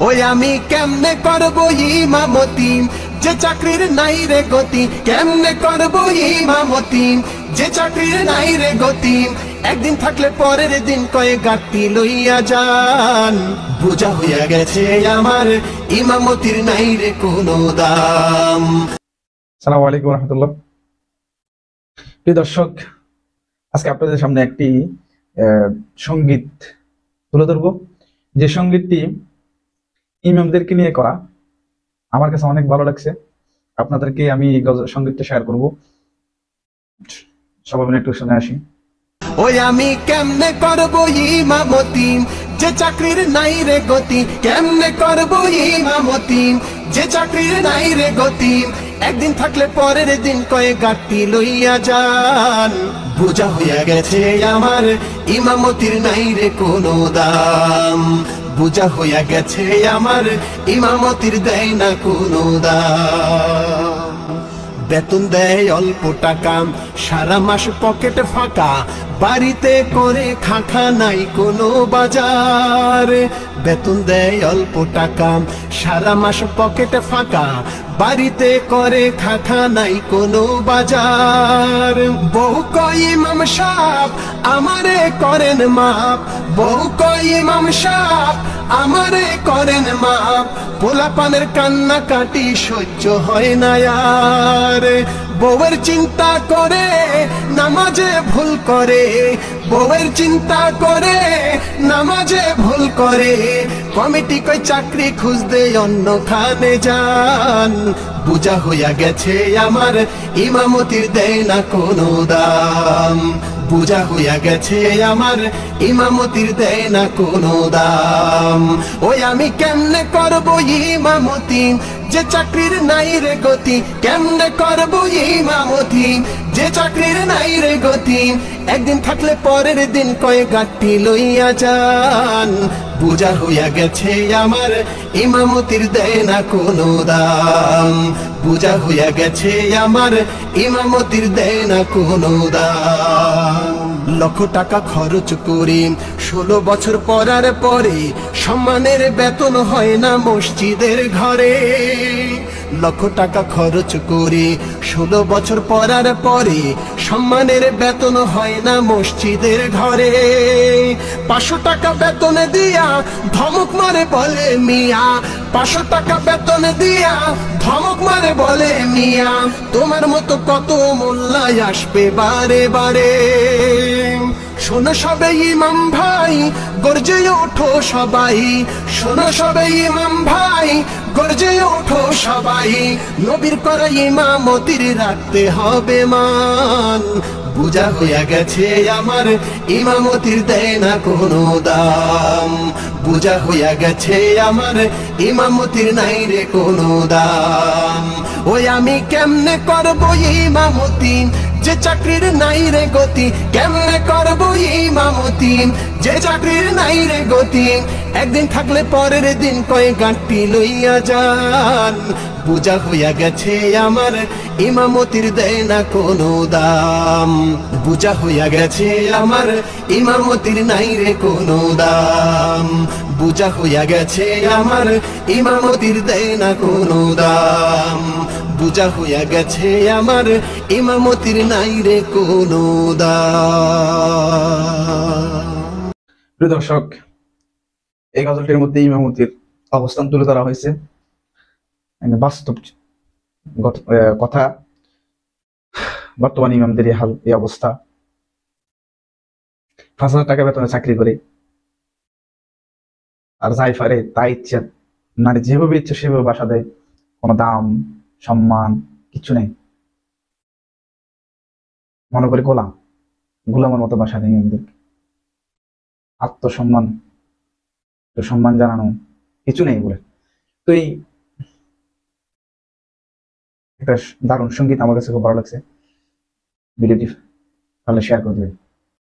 ওই আমি কেমনে করবো ইমামতি, যে চাকরির নাই রে গতি। কেমনে করবো ইমামতি, যে চাকরির নাই রে গতি। একদিন থাকলে পরের দিন কয়ে গাঁটটি লইয়া যান। বোঝা হইয়া গেছে আমার, ইমামতির নাই রে কোনো দাম। আসসালামু আলাইকুম রহমতুল্লাহ। প্রিয় দর্শক, আজকে আপনাদের সামনে একটি সঙ্গীত তুলে ধরবো, যে সঙ্গীতটি ইমামদেরকে নিয়ে করা। আমার কাছে অনেক ভালো লাগছে, আপনাদেরকে আমি সঙ্গীতটা শেয়ার করব। সবাই মিলে একটু শুনে আসি। ওই আমি কেমনে করবো ইমামতি, যে চাকরির নাই রে গতি। কেমনে করবো ইমামতি, যে চাকরির নাই রে গতি। একদিন থাকলে পরের দিন কয়ে গাঁটটি লইয়া যান। বোঝা হইয়া গেছে আমার, ইমামতির নাই রে কোনো দাম। বোঝা হইয়া গেছে আমার, ইমামতির দেয় না কোনো দাম। বেতন দেয় অল্প টাকা, সারা মাস পকেট ফাঁকা। বাড়িতে করে খাখা নাই কোনো বাজার। বেতন দেয় অল্প টাকা, সারা মাস পকেট ফাঁকা। বাড়িতে করে খাখা নাই কোনো বাজার। বউ কয় ইমাম সাহেব আমারে করেন মাপ। বউ কয় ইমাম সাহেব আমারে করেন মাপ। পোলা পানের কান্না কাটি সহ্য হয় না আর। বউয়ের চিন্তা করে নামাজে ভুল করে। বউয়ের চিন্তা করে নামাজে ভুল করে। কমিটি কই চাকরি খুঁজতে অন্য খানে যান। বোঝা হইয়া গেছে আমার, ইমামতির দেয় না কোনো দাম। বোঝা হইয়া গেছে আমার, ইমামতির দেয় না কোনো দাম। ওই আমি কেমনে করবো ইমামতি, যে চাকরির নাই রে গতি। কেমনে করবো ইমামতি, যে চাকরির নাই রে গতি। একদিন থাকলে পরের দিন কয়ে গাঁটটি লইয়া যান। বোঝা হইয়া গেছে আমার, ইমামতির দেয় না কোনো দাম। বোঝা হইয়া গেছে আমার, ইমামতির দেয় না কোনো দাম। লক্ষ টাকা খরচ করি 16 বছর পড়ার পরে, সম্মানের বেতন হয় না মসজিদের ঘরে। লক্ষ টাকা খরচ করি 16 বছর পড়ার পরে, সম্মানের বেতন হয় না মসজিদের ঘরে। 500 টাকা বেতন দিয়া ধমক মারে বলে মিয়া। 500 টাকা বেতন দিয়া ধমক মারে বলে মিয়া। তোমার মতো কত মোল্লাই আসবে বারে বারে। শোনো সবে ইমাম ভাই, গর্জে ওঠো সবাই। শোনো সবে ইমাম ভাই, গর্জে ওঠো সবাই। নবীর করা ইমামতির রাখতে হবে মান। বোঝা হইয়া গেছে আমার, ইমামতির দেয় না কোনো দাম। বোঝা হইয়া গেছে আমার, ইমামতির নাই রে কোনো দাম। ওই আমি কেমনে করবো ইমামতি, যে চাকরির নাই রে গতি। কেমনে করবো ইমামতি, যে চাকরির নাই রে গতি। একদিন থাকলে পরের দিন কয়ে গাঁটটি লইয়া যান। বোঝা হইয়া গেছে আমার, ইমামতির দেয় না কোনো দাম। বোঝা হইয়া গেছে আমার, ইমামতির নাই রে কোনো দাম। বোঝা হইয়া গেছে আমার, ইমামতির দেয় না কোনো দাম। বোঝা হইয়া গেছে আমার, ইমামতির নাই রে কোনো দাম। প্রিয় দর্শক, এই গজলটির মধ্যে ইমামতির অবস্থান তুলে ধরা হয়েছে। বাস্তব কথা, বর্তমান ইমামদের এই হাল, এই অবস্থা। 5,000 টাকা বেতনে চাকরি করে, আর যাই পারে তাই ইচ্ছা, মানে যেভাবে ইচ্ছে সেভাবে বাসা দেয়। কোনো দাম সম্মান কিছু নেই। মনে করে গোলামের মতো বাসা দেয় ইমামদেরকে। আত্মসম্মান, সম্মান জানানো কিছু নেই বলে। তো এই একটা দারুণ সঙ্গীত, আমার কাছে খুব ভালো লাগছে। ভিডিওটি তাহলে শেয়ার করে দেবেন।